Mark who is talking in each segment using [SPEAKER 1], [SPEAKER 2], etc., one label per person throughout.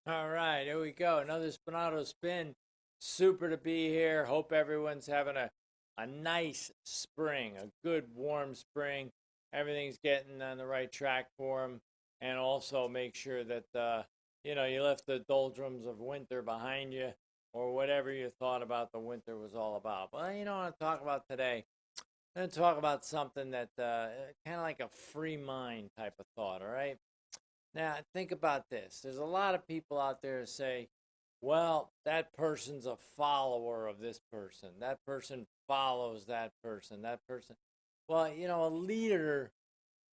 [SPEAKER 1] All right, here we go. Another Spinato spin. Super to be here. Hope everyone's having a nice spring, a good warm spring. Everything's getting on the right track for them. And also make sure that, you left the doldrums of winter behind you or whatever you thought about the winter was all about. Well, you know what I want to talk about today? I'm going to talk about something that kind of like a free mind type of thought, all right? Now, think about this. There's a lot of people out there who say, well, that person's a follower of this person. That person follows that person. That person. Well, a leader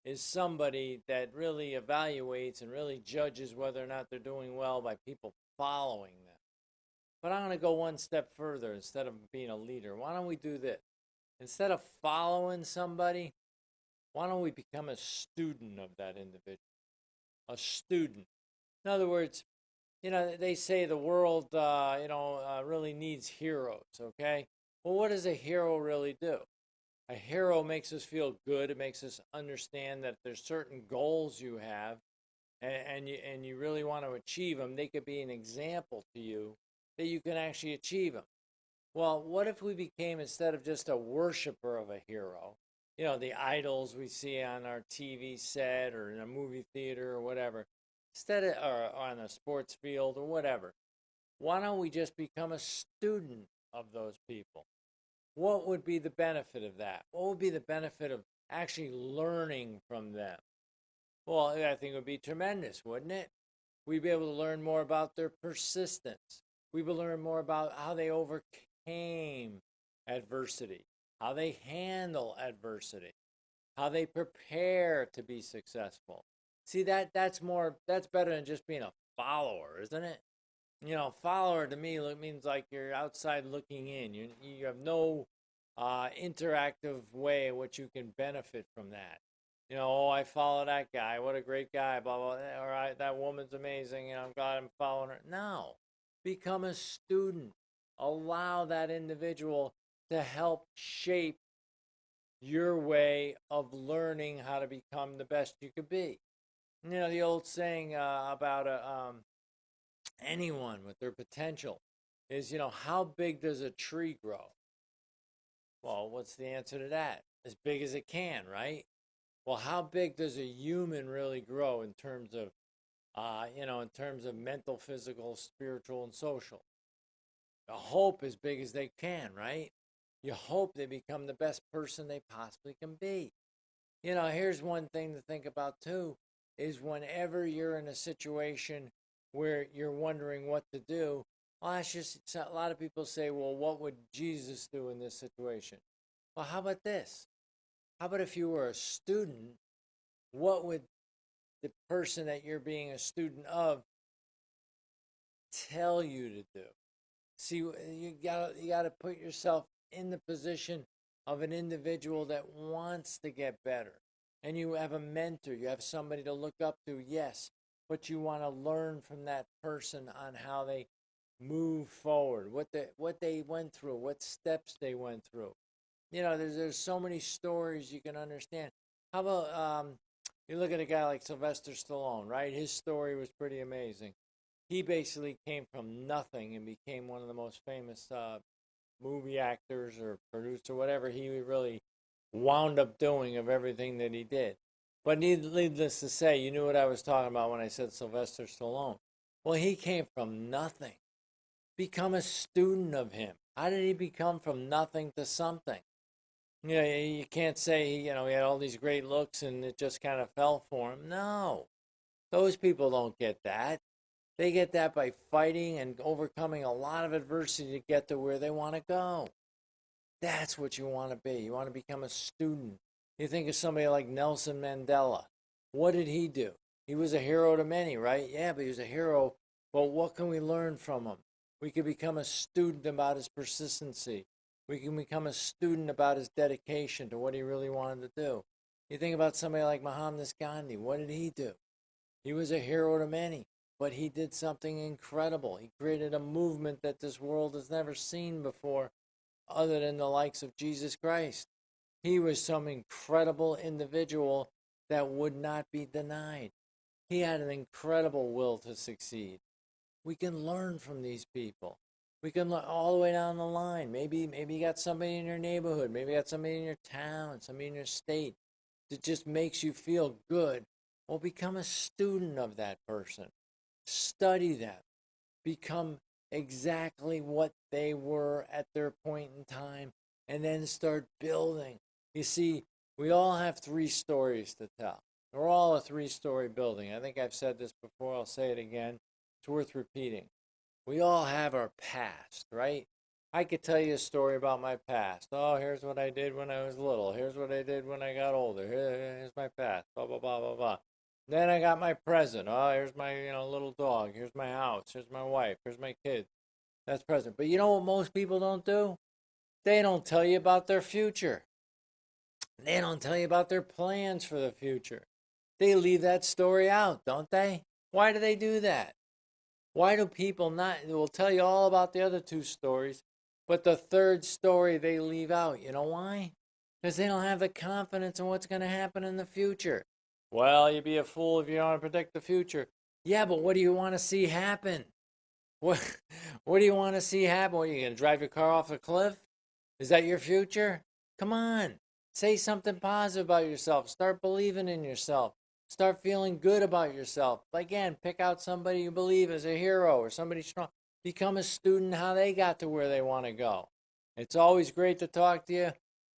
[SPEAKER 1] is somebody that really evaluates and really judges whether or not they're doing well by people following them. But I'm going to go one step further instead of being a leader. Why don't we do this? Instead of following somebody, why don't we become a student of that individual? A student. In other words, they say the world, really needs heroes, okay? Well, what does a hero really do? A hero makes us feel good. It makes us understand that there's certain goals you have and you really want to achieve them. They could be an example to you that you can actually achieve them. Well, what if we became, instead of just a worshiper of a hero, the idols we see on our TV set or in a movie theater or whatever, instead of, or on a sports field or whatever, why don't we just become a student of those people? What would be the benefit of that? What would be the benefit of actually learning from them? Well, I think it would be tremendous, wouldn't it? We'd be able to learn more about their persistence. We'd learn more about how they overcame adversity, how they handle adversity, how they prepare to be successful. See, that's better than just being a follower, isn't it? Follower to me means like you're outside looking in. You have no interactive way in which you can benefit from that. Oh, I follow that guy. What a great guy. Blah blah. All right, that woman's amazing. I'm glad I'm following her. No, become a student. Allow that individual to help shape your way of learning how to become the best you could be. The old saying about anyone with their potential is, how big does a tree grow? Well, what's the answer to that? As big as it can, right? Well, how big does a human really grow in terms of, in terms of mental, physical, spiritual, and social? I hope as big as they can, right? You hope they become the best person they possibly can be. Here's one thing to think about too, is whenever you're in a situation where you're wondering what to do, well, that's just, a lot of people say, well, what would Jesus do in this situation? Well, how about this? How about if you were a student, what would the person that you're being a student of tell you to do? See, you gotta put yourself in the position of an individual that wants to get better. And you have a mentor, you have somebody to look up to, yes, but you want to learn from that person on how they move forward, what they went through, what steps they went through. There's so many stories you can understand. How about you look at a guy like Sylvester Stallone, right? His story was pretty amazing. He basically came from nothing and became one of the most famous movie actors or producer, whatever he really wound up doing of everything that he did. But needless to say, you knew what I was talking about when I said Sylvester Stallone. Well, he came from nothing. Become a student of him. How did he become from nothing to something? You can't say, he had all these great looks and it just kind of fell for him. No, those people don't get that. They get that by fighting and overcoming a lot of adversity to get to where they want to go. That's what you want to be. You want to become a student. You think of somebody like Nelson Mandela. What did he do? He was a hero to many, right? Yeah, but he was a hero. But what can we learn from him? We can become a student about his persistency. We can become a student about his dedication to what he really wanted to do. You think about somebody like Mahatma Gandhi. What did he do? He was a hero to many, but he did something incredible. He created a movement that this world has never seen before, other than the likes of Jesus Christ. He was some incredible individual that would not be denied. He had an incredible will to succeed. We can learn from these people. We can learn all the way down the line. Maybe you got somebody in your neighborhood. Maybe you got somebody in your town, somebody in your state that just makes you feel good. Well, become a student of that person. Study them. Become exactly what they were at their point in time, and then start building. You see, we all have three stories to tell. We're all a three-story building. I think I've said this before. I'll say it again. It's worth repeating. We all have our past, right? I could tell you a story about my past. Oh, here's what I did when I was little. Here's what I did when I got older. Here's my past. Blah, blah, blah, blah, blah. Then I got my present. Oh, here's my, little dog. Here's my house. Here's my wife. Here's my kids. That's present. But you know what most people don't do? They don't tell you about their future. They don't tell you about their plans for the future. They leave that story out, don't they? Why do they do that? Why do people not? They will tell you all about the other two stories, but the third story they leave out. You know why? Because they don't have the confidence in what's going to happen in the future. Well, you'd be a fool if you don't want to predict the future. Yeah, but what do you want to see happen? What, what do you want to see happen? What, are you going to drive your car off a cliff? Is that your future? Come on. Say something positive about yourself. Start believing in yourself. Start feeling good about yourself. Again, pick out somebody you believe is a hero or somebody strong. Become a student how they got to where they want to go. It's always great to talk to you.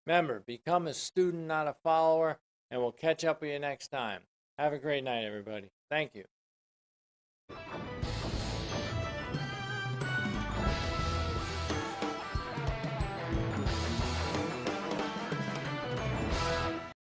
[SPEAKER 1] Remember, become a student, not a follower, and we'll catch up with you next time. Have a great night, everybody. Thank you.